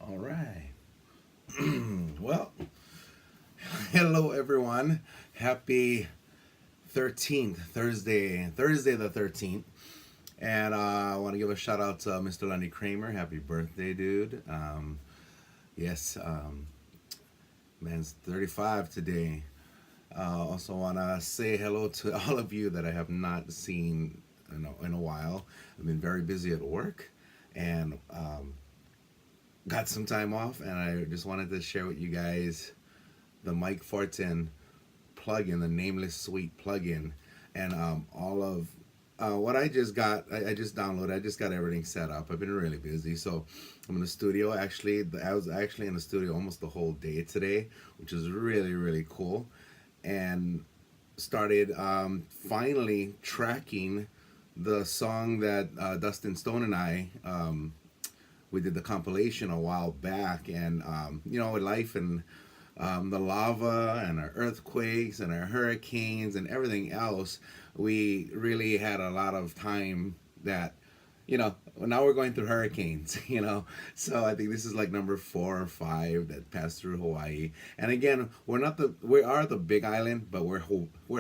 All right. Well, hello everyone. Happy 13th, Thursday the 13th. And I want to give a shout out to Mr. Lundy Kramer. Happy birthday, dude. Yes, man's 35 today. Also want to say hello to all of you that I have not seen in a while. I've been very busy at work and got some time off, and I just wanted to share with you guys the Mike Fortin plugin, the Nameless Suite plugin, and all of what I just got. I just downloaded. I just got everything set up. I've been really busy, so I'm in the studio. Actually, I was actually in the studio almost the whole day today, which is really cool, and started finally tracking the song that Dustin Stone and I we did the compilation a while back, and with life and the lava and our earthquakes and our hurricanes and everything else, we really had a lot of time that now we're going through hurricanes. So I think this is like number 4 or 5 that passed through Hawaii. And again, we are the big island, but we're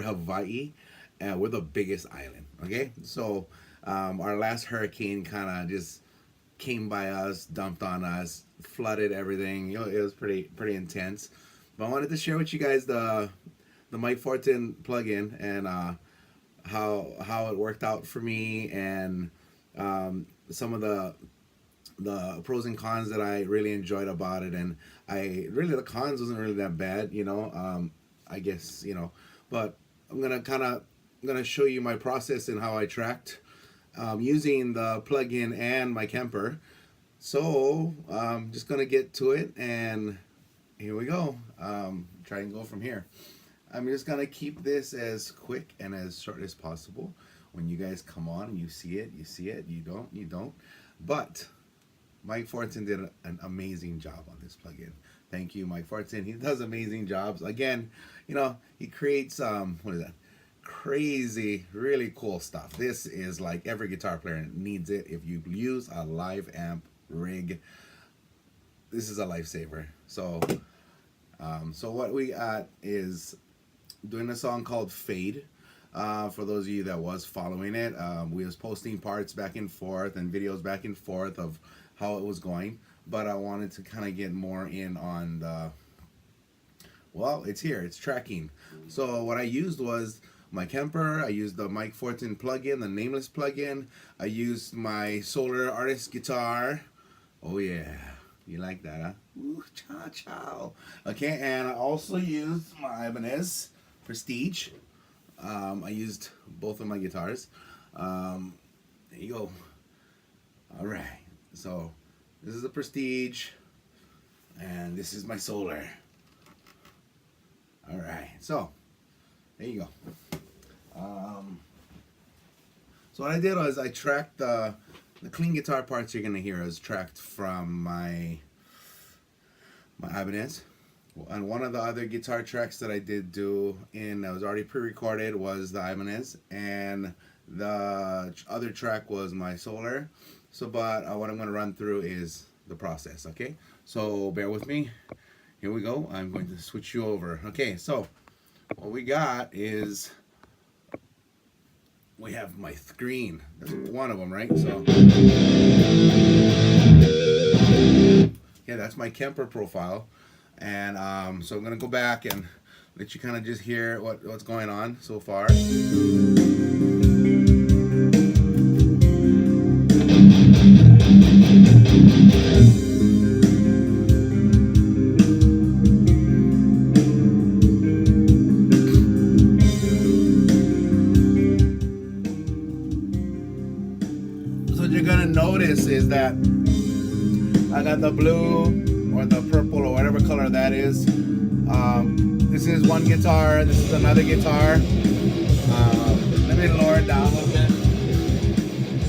Hawaii, and we're the biggest island. Okay, so our last hurricane kind of just came by us, dumped on us, flooded everything. It was pretty intense. But I wanted to share with you guys the Mike Fortin plugin, and how it worked out for me, and some of the pros and cons that I really enjoyed about it. And the cons wasn't really that bad, I guess, but I'm gonna show you my process and how I tracked using the plugin and my Kemper. So just gonna get to it, and here we go. Try and go from here. I'm just gonna keep this as quick and as short as possible. When you guys come on and you see it, you see it. You don't. But Mike Fortin did an amazing job on this plugin. Thank you, Mike Fortin. He does amazing jobs. Again, he creates what is that? Crazy, really cool stuff. This is like every guitar player needs it. If you use a live amp rig, this is a lifesaver. So what we got is doing a song called Fade. For those of you that was following it, we was posting parts back and forth and videos back and forth of how it was going, but I wanted to kind of get more in on it's here, it's tracking. So what I used was my Kemper. I used the Mike Fortin plugin, the Nameless plugin. I used my Solar Artist guitar. Oh yeah, you like that, huh? Ooh, chow chow. Okay, and I also used my Ibanez Prestige. I used both of my guitars. There you go. All right, so this is the Prestige, and this is my Solar. All right, so there you go. So what I did was I tracked the clean guitar parts you're gonna hear is tracked from my Ibanez. And one of the other guitar tracks that I did do that was already pre-recorded was the Ibanez, and the other track was my Solar. So, but what I'm gonna run through is the process. Okay, so bear with me. Here we go. I'm going to switch you over. Okay, so what we got is we have my screen. That's one of them, right? So yeah, that's my Kemper profile. And so I'm gonna go back and let you kind of just hear what's going on so far. So what you're gonna notice is that I got the blue or the purple or whatever color that is. This is one guitar. This is another guitar. Let me lower it down a little bit.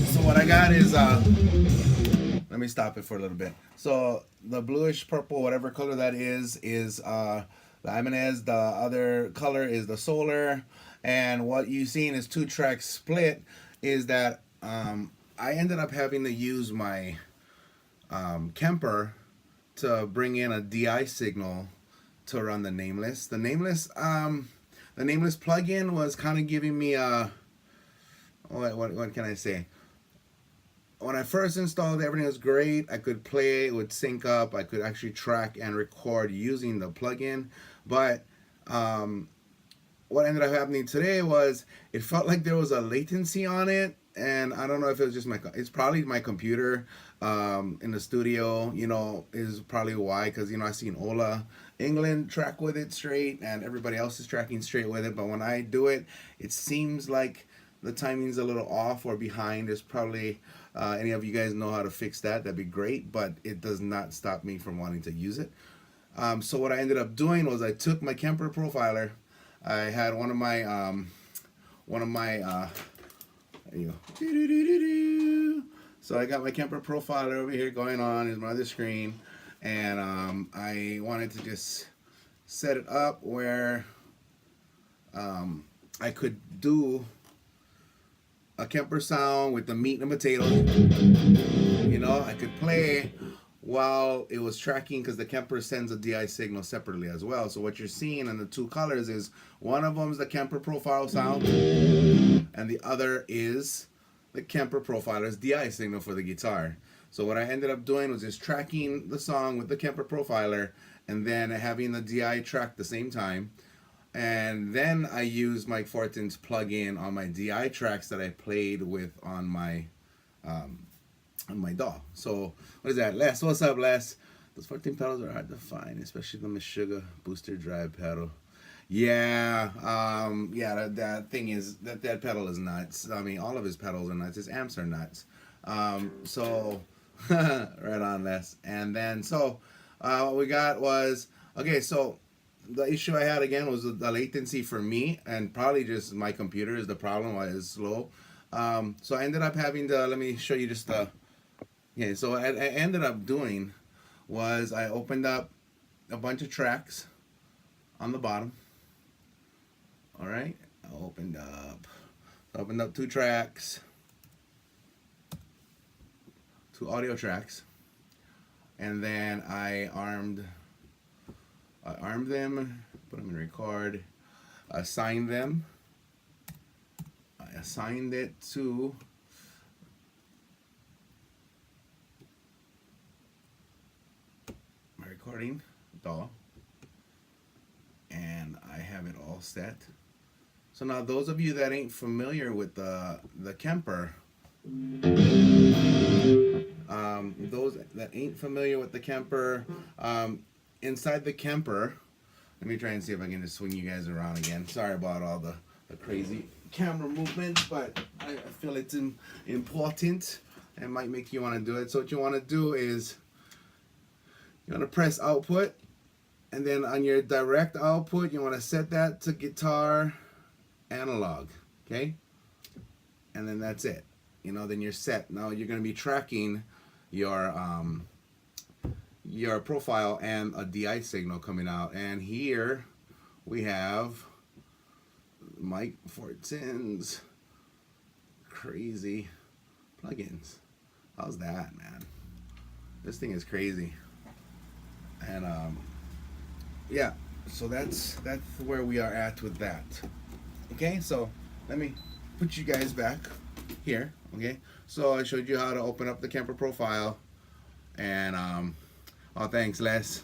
So what I got is let me stop it for a little bit. So the bluish purple, whatever color that is the Ibanez. The other color is the Solar. And what you've seen is 2 tracks split. Is that I ended up having to use my Kemper to bring in a DI signal to run the Nameless. The Nameless plugin was kind of giving me a, what can I say? When I first installed it, everything was great. I could play, it would sync up. I could actually track and record using the plugin. But what ended up happening today was it felt like there was a latency on it. And I don't know if it was just it's probably my computer in the studio, you know, is probably why. Because, you know, I seen Ola Englund track with it straight and everybody else is tracking straight with it. But when I do it, it seems like the timing's a little off or behind. There's probably any of you guys know how to fix that, that'd be great, but it does not stop me from wanting to use it. So what I ended up doing was I took my Kemper Profiler. I had one of my there you go. So I got my Kemper Profiler over here going on. Is my other screen, and I wanted to just set it up where I could do a Kemper sound with the meat and potatoes. You know, I could play while it was tracking, because the Kemper sends a DI signal separately as well. So what you're seeing in the two colors is one of them is the Kemper profile sound and the other is the Kemper Profiler's DI signal for the guitar. So what I ended up doing was just tracking the song with the Kemper Profiler and then having the DI track at the same time. And then I used Mike Fortin's plugin on my DI tracks that I played with on my DAW. So what is that, Les? What's up, Les? Those 14 pedals are hard to find, especially the Meshuggah booster drive pedal. Yeah, that thing is that pedal is nuts. I mean, all of his pedals are nuts. His amps are nuts. So right on, Les. And then so what we got was, okay, so the issue I had again was the latency for me, and probably just my computer is the problem, why it's slow. So I ended up having to, let me show you just the, yeah, so I ended up doing was I opened up a bunch of tracks on the bottom. All right, I opened up two tracks, two audio tracks, and then I armed them, put them in record, assigned them. I assigned it to my recording DAW, and I have it all set. So now those of you that ain't familiar with the Kemper, those that ain't familiar with the Kemper, inside the Kemper, let me try and see if I can just swing you guys around again. Sorry about all the crazy camera movements, but I feel it's important and might make you want to do it. So what you want to do is you want to press output, and then on your direct output you want to set that to guitar analog, okay? And then that's it. You know, then you're set. Now you're going to be tracking your profile and a DI signal coming out. And here we have Mike Fortin's crazy plugins. How's that, man? This thing is crazy. And yeah, so that's where we are at with that. Okay, so let me put you guys back here. Okay, so I showed you how to open up the Kemper profile, and oh, thanks, Les.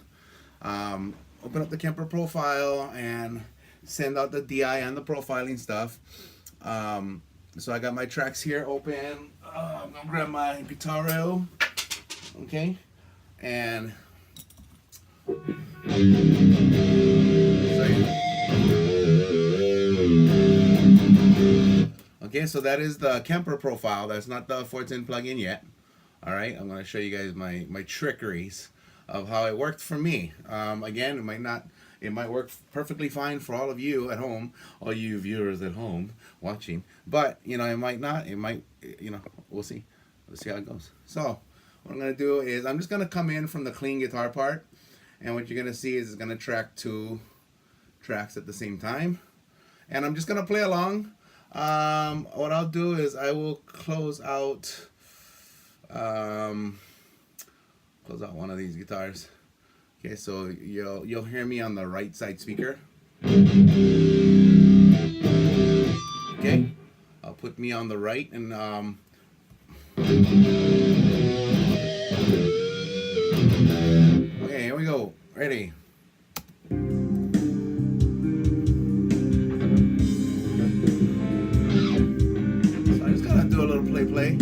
Open up the Kemper profile and send out the DI and the profiling stuff. So I got my tracks here open. I'm gonna grab my guitar rail, okay, and okay, so that is the Kemper profile. That's not the Fortin plugin yet. All right, I'm going to show you guys my trickeries of how it worked for me. Again, it might work perfectly fine for all of you at home, all you viewers at home watching. But you know, it might not. It might, you know, we'll see. Let's see how it goes. So what I'm going to do is I'm just going to come in from the clean guitar part, and what you're going to see is it's going to track two tracks at the same time, and I'm just going to play along. What I'll do is I will close out one of these guitars. Okay, so you'll hear me on the right side speaker. Okay, I'll put me on the right, and okay, here we go. Ready? So I'm just gonna do a little play.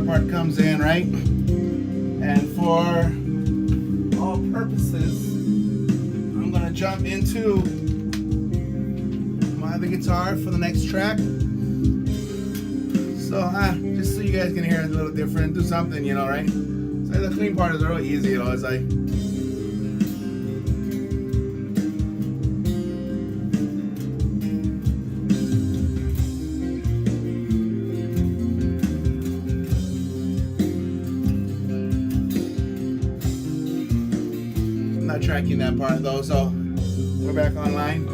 Part comes in, right? And for all purposes, I'm gonna jump into my other guitar for the next track. So just so you guys can hear it a little different, do something, you know, right? So the clean part is real easy, you know. It's like tracking that part though, so we're back online.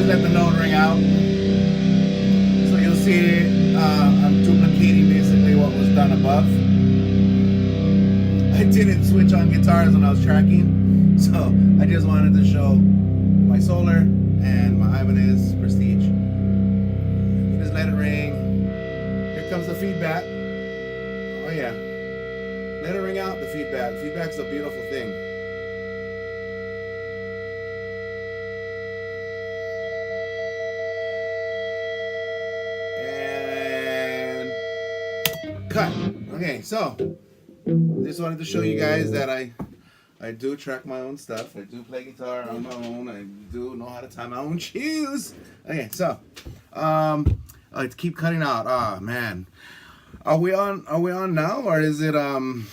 always let the note ring out. So you'll see I'm duplicating basically what was done above. I didn't switch on guitars when I was tracking, so I just wanted to show my Solar and my Ibanez Prestige. You just let it ring. Here comes the feedback. Oh yeah. Let it ring out, the feedback. Feedback's a beautiful thing. And cut. Okay, so just wanted to show you guys that I do track my own stuff. I do play guitar on my own. I do know how to tie my own shoes. Okay, so I keep cutting out. Oh man. Are we on now, or is it am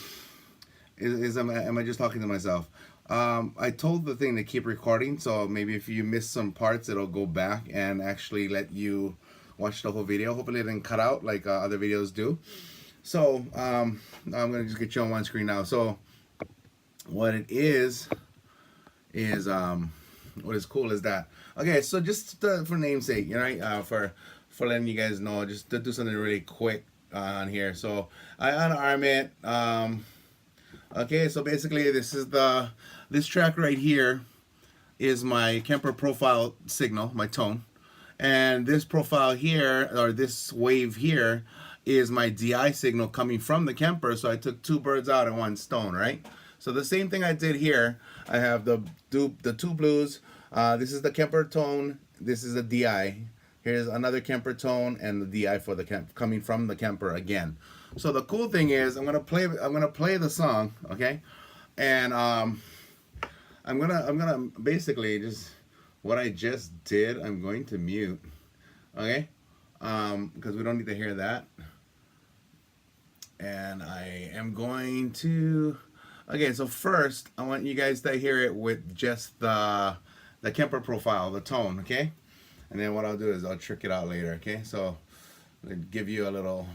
I just talking to myself? I told the thing to keep recording, so maybe if you miss some parts, it'll go back and actually let you watch the whole video. Hopefully it didn't cut out like other videos do. So I'm gonna just get you on one screen now. So what it is what is cool is that, okay, so just for namesake, you know, for letting you guys know, just to do something really quick on here. So I unarm it. Okay, so basically this track right here is my Kemper profile signal, my tone, and this profile here, or this wave here, is my DI signal coming from the Kemper. So I took two birds out in one stone, right? So the same thing I did here. I have the two blues. This is the Kemper tone. This is a DI. Here's another Kemper tone and the DI for the coming from the Kemper again. So the cool thing is I'm gonna play the song, okay? And I'm gonna basically just what I just did. I'm going to mute, okay? Because we don't need to hear that. And I am going to. Okay, so first I want you guys to hear it with just the Kemper profile, the tone, okay? And then what I'll do is I'll trick it out later, okay? So I'll give you a little.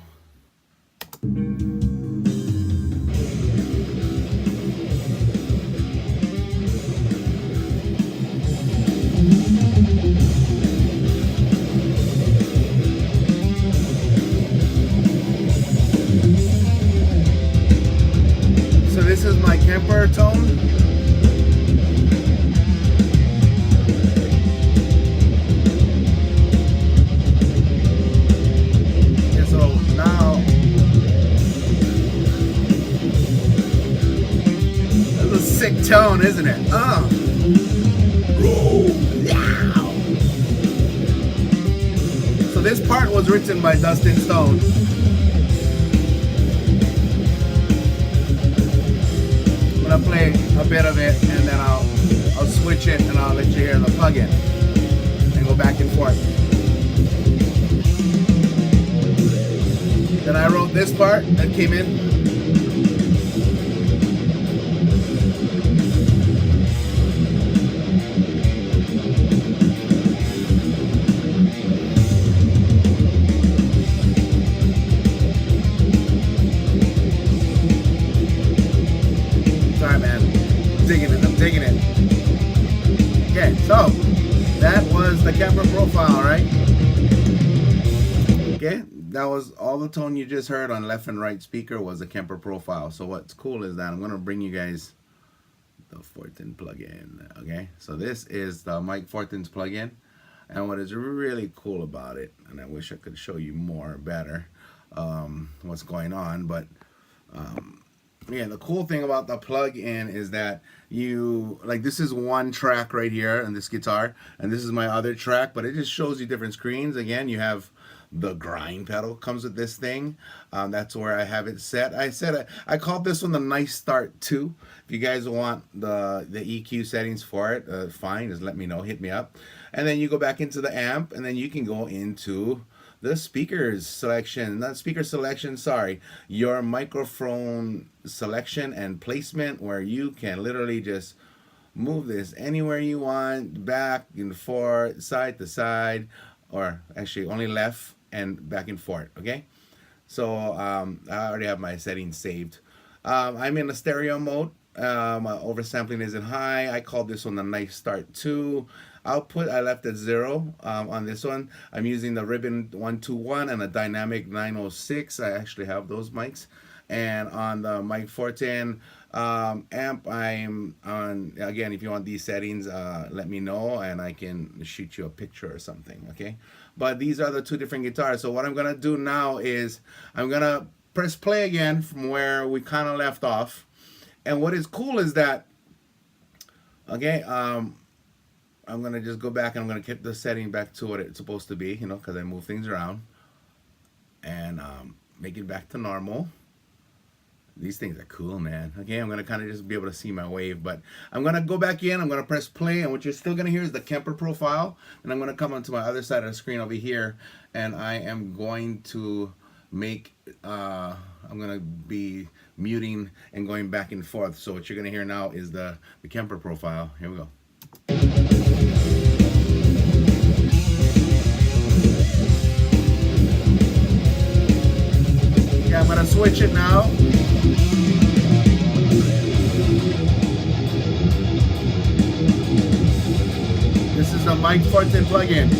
So this is my Kemper tone. Sick tone, isn't it? Oh. So this part was written by Dustin Stone. I'm gonna play a bit of it and then I'll switch it and I'll let you hear the plug-in and go back and forth. Then I wrote this part that came in. I'm digging it. Okay, so that was the Kemper profile, right? Okay, that was all the tone you just heard on left and right speaker was the Kemper profile. So what's cool is that I'm gonna bring you guys the Fortin plugin. Okay, so this is the Mike Fortin's plugin, and what is really cool about it, and I wish I could show you more better what's going on, but yeah, the cool thing about the plug-in is that you, like, this is one track right here on this guitar, and this is my other track, but it just shows you different screens. Again, you have the grind pedal comes with this thing. That's where I have it set. I called this one the Nice Start 2. If you guys want the EQ settings for it, fine, just let me know, hit me up. And then you go back into the amp, and then you can go into the speakers selection, not speaker selection, sorry, your microphone selection and placement, where you can literally just move this anywhere you want, back and forth, side to side, or actually only left and back and forth, okay? So I already have my settings saved. I'm in a stereo mode, Oversampling isn't high. I call this one a nice start too. Output I left at 0 on this one. I'm using the Ribbon 121 and a Dynamic 906. I actually have those mics. And on the Mike Fortin amp, I'm on, again, if you want these settings, let me know and I can shoot you a picture or something, okay? But these are the two different guitars. So what I'm gonna do now is I'm gonna press play again from where we kind of left off. And what is cool is that, okay, I'm gonna just go back and I'm gonna get the setting back to what it's supposed to be, you know, because I move things around, and make it back to normal. These things are cool, man. Okay, I'm gonna kind of just be able to see my wave, but I'm gonna go back in, I'm gonna press play, and what you're still gonna hear is the Kemper profile, and I'm gonna come onto my other side of the screen over here, and I am going to make, I'm gonna be muting and going back and forth. So what you're gonna hear now is the Kemper profile. Here we go. Okay, I'm gonna switch it now. This is the Mike Fortin plugin.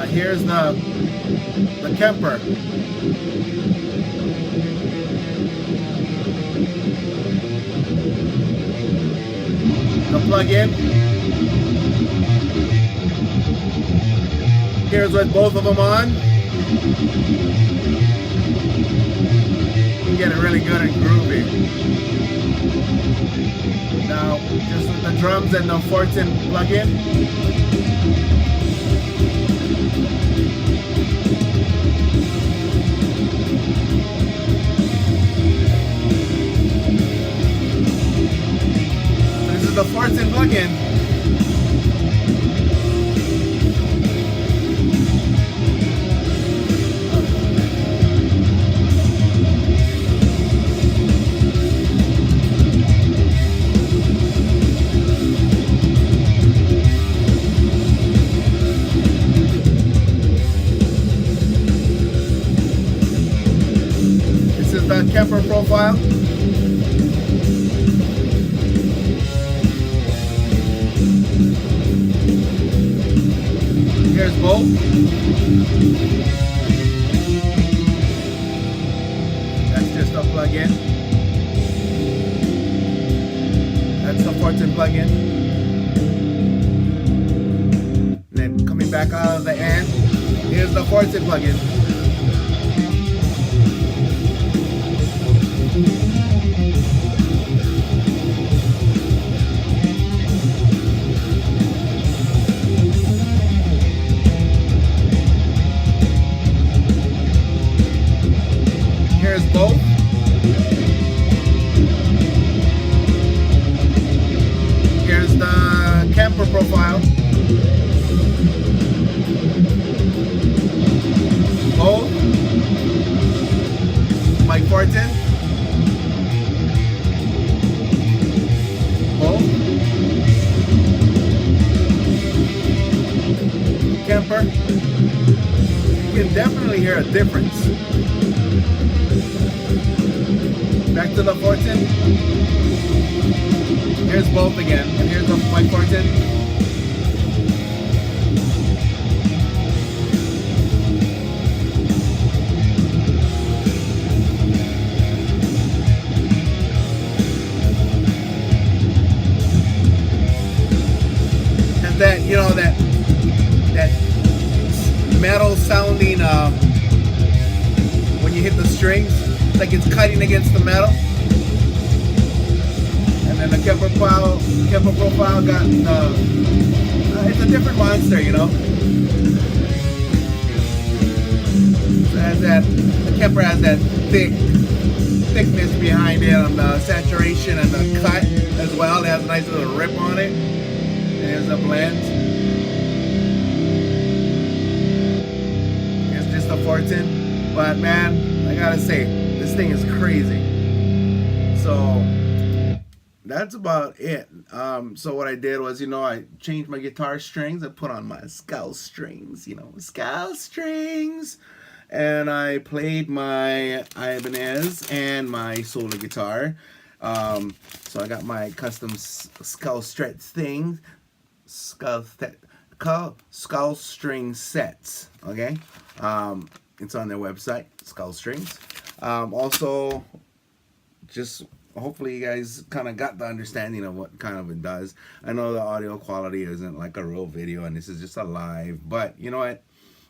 Here's the Kemper. The plug-in. Here's with both of them on. You get it really good and groovy. Now, just with the drums and the Fortin plug-in. The Fortin plugin. This is the Kemper profile. Here's both. That's just a plug-in. That's the Fortin plug-in. Then coming back out of the end, here's the Fortin plug-in. Both. Here's the Kemper profile. Both. Mike Fortin. Both. Kemper. You can definitely hear a difference. Back to the Fortin. Here's both again, and here's the Mike Fortin. And that, you know, that metal sounding when you hit the strings. Like it's cutting against the metal. And then the Kemper profile got it's a different monster, you know. It has that, the Kemper has that thickness behind it on the saturation and the cut as well. It has a nice little rip on it. There's a blend. It's just a Fortin, but man, I gotta say, this thing is crazy. So that's about it. So what I did was, I changed my guitar strings. I put on my skull strings, skull strings. And I played my Ibanez and my solo guitar. So I got my custom skull stretch thing, skull string sets. Okay, it's on their website, Skull Strings. Also, just hopefully you guys kind of got the understanding of what kind of it does. I know the audio quality isn't like a real video, and this is just a live. But you know what?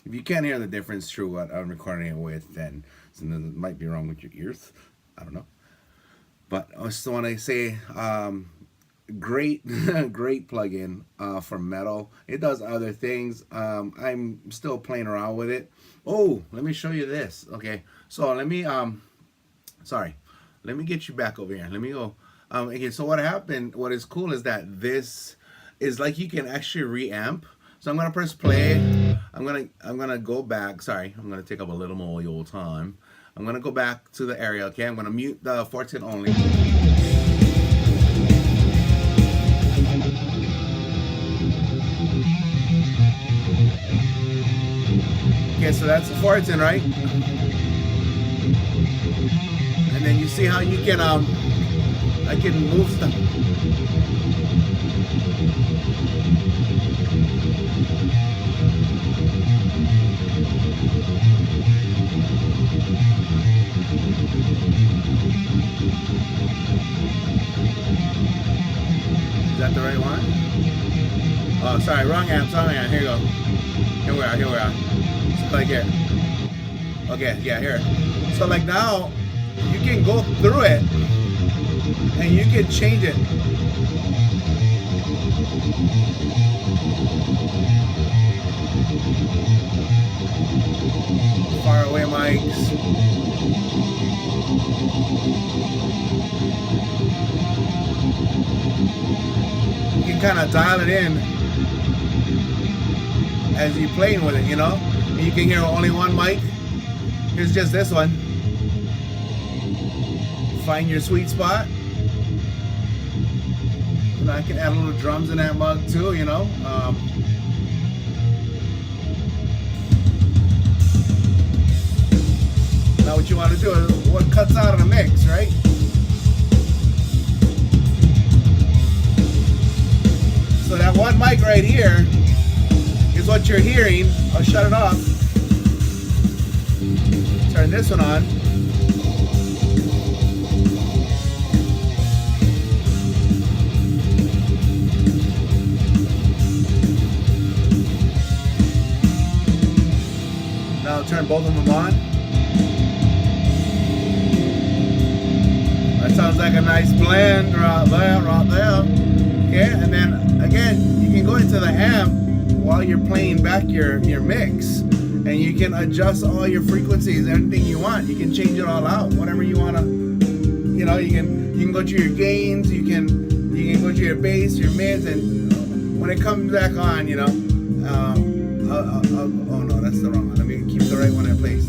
If you can't hear the difference through what I'm recording it with, then something might be wrong with your ears. I don't know. But I just want to say, great, great plugin for metal. It does other things. I'm still playing around with it. Oh, let me show you this. Okay, so let me get you back over here. Let me go. Okay, so what happened? What is cool is that this is like you can actually reamp. So I'm gonna press play. I'm gonna go back. Sorry, I'm gonna take up a little more of your time. I'm gonna go back to the area. Okay, I'm gonna mute the Fortin only. Okay, so that's the Fortin, right? And then you see how you can I can move stuff. Is that the right one? Oh, sorry, wrong amp. Here you go. Here we are. So like here. Okay, yeah, here. So like now, you can go through it, and you can change it. Far away mics. You can kind of dial it in as you're playing with it, And you can hear only one mic. Here's just this one. Find your sweet spot. And I can add a little drums in that mug too, Now what you want to do is what cuts out of the mix, right? So that one mic right here is what you're hearing. I'll shut it off. Turn this one on. Now I'll turn both of them on. That sounds like a nice blend right there. Okay, and then again, you can go into the amp while you're playing back your mix, and you can adjust all your frequencies, anything you want. You can change it all out, whatever you want to. You can go to your gains, you can go to your bass, your mids, and when it comes back on, oh no, that's the wrong one. Let me keep the right one in place.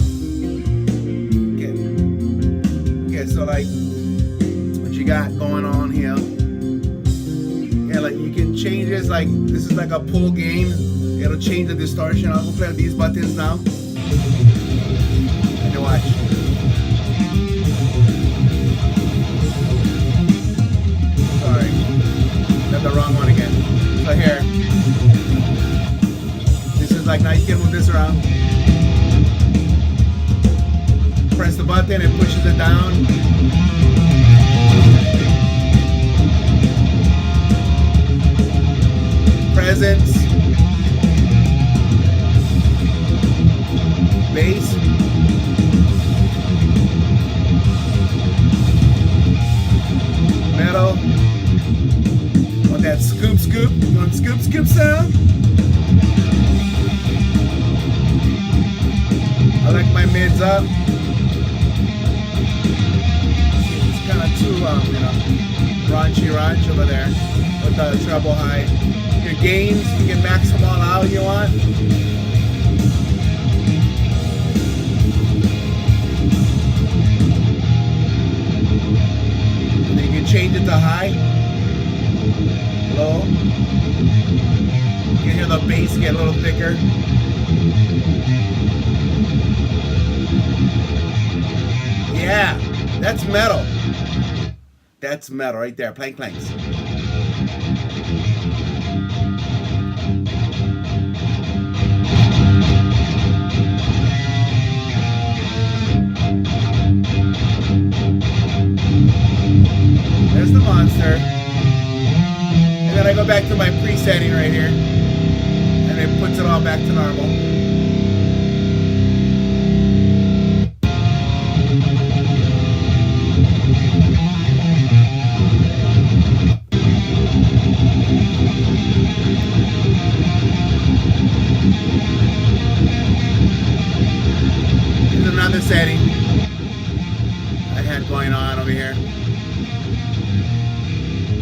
Okay, so like what you got going on here. Yeah, like you can change this, like this is like a pull gain. It'll change the distortion. I'll go play with these buttons now. And you watch. Sorry. Got the wrong one again. So here. This is like, now you can move this around. Press the button, it pushes it down. Presence, bass, metal. Want that scoop? You want scoop sound? I like my mids up. It's kind of too raunchy over there with the treble high. Your gains, you can max them all out you want. And then you can change it to high. Low. You can hear the bass get a little thicker. Yeah, that's metal. That's metal right there. Plank planks. There's the monster. And then I go back to my presetting right here. And it puts it all back to normal. Here's another setting I had going on over here.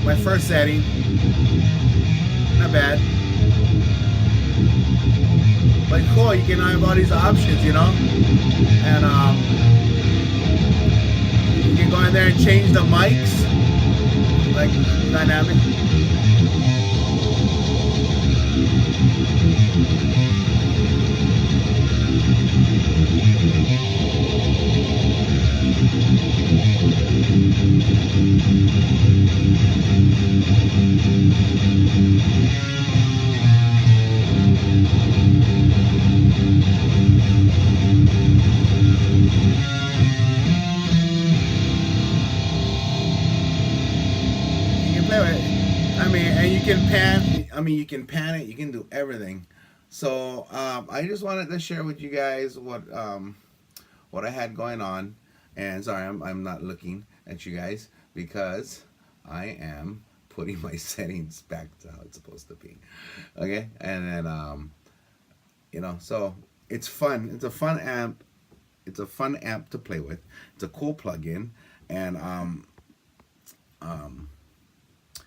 My first setting, not bad, but cool. You can have all these options, you know, and you can go in there and change the mics, like dynamic. You can pan it, you can do everything. So I just wanted to share with you guys what I had going on. And sorry, I'm not looking at you guys because I am putting my settings back to how it's supposed to be. Okay, and then you know, so it's fun. It's a fun amp. It's a fun amp to play with. It's a cool plug-in, and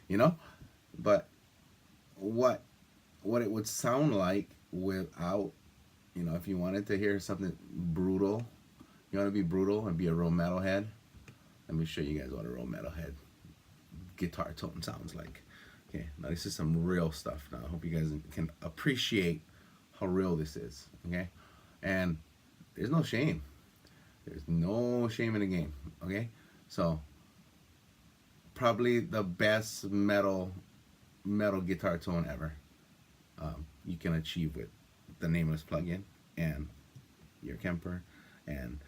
you know, but what it would sound like without, you know, if you wanted to hear something brutal, you want to be brutal and be a real metalhead. Let me show you guys what a real metalhead guitar tone sounds like. Okay, now this is some real stuff. Now I hope you guys can appreciate how real this is. Okay, and there's no shame. There's no shame in the game. Okay, so probably the best metal guitar tone ever you can achieve with the Nameless plugin and your Kemper, and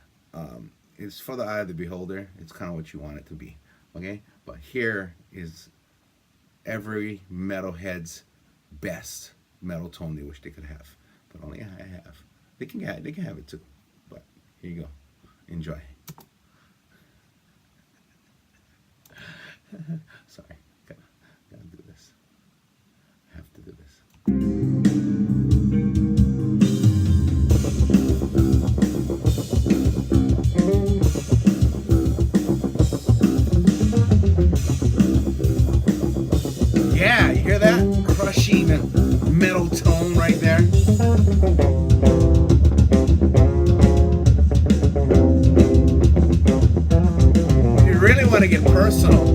it's for the eye of the beholder. It's kind of what you want it to be. Okay, but here is every metalhead's best metal tone they wish they could have, but only I have. They can have it too, but here you go. Enjoy. Sorry, gotta do this. I have to do this. Yeah, you hear that? Crushing metal tone right there. You really want to get personal,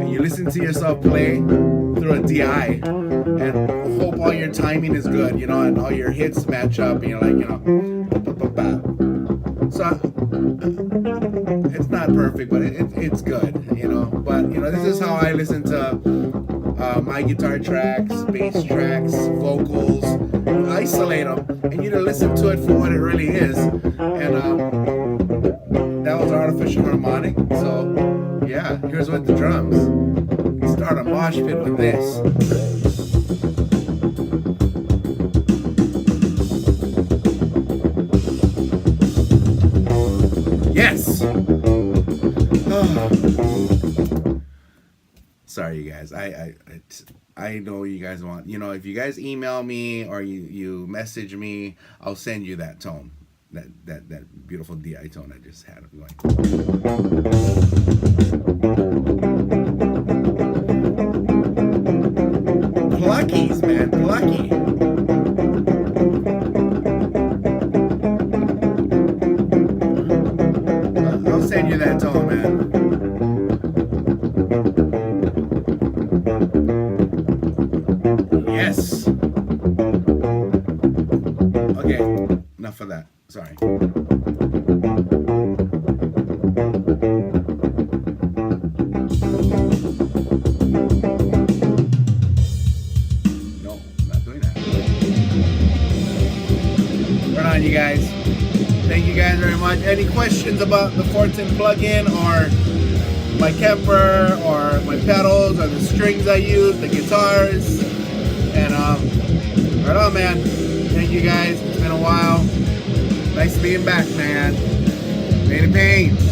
and you listen to yourself play through a DI and hope all your timing is good, you know, and all your hits match up, and you're like, you know, so it's not perfect, but it's good, you know. But you know, this is how I listen to my guitar tracks, bass tracks, vocals, isolate them, and you to listen to it for what it really is. And that was artificial harmonic. So yeah, here's with the drums. Start a mosh pit with this. Yes. Oh. Sorry, you guys. I know you guys want. You know, if you guys email me or you message me, I'll send you that tone, that beautiful DI tone I just had going. Pluckies, man, plucky. I'll send you that tone, man. enough of that. Sorry. No, I'm not doing that. Right on, you guys. Thank you guys very much. Any questions about the Fortin plugin or my Kemper or my pedals or the strings I use, the guitars? And right on, man. Thank you guys. It's been a while. Nice being back, man. Pain and pain.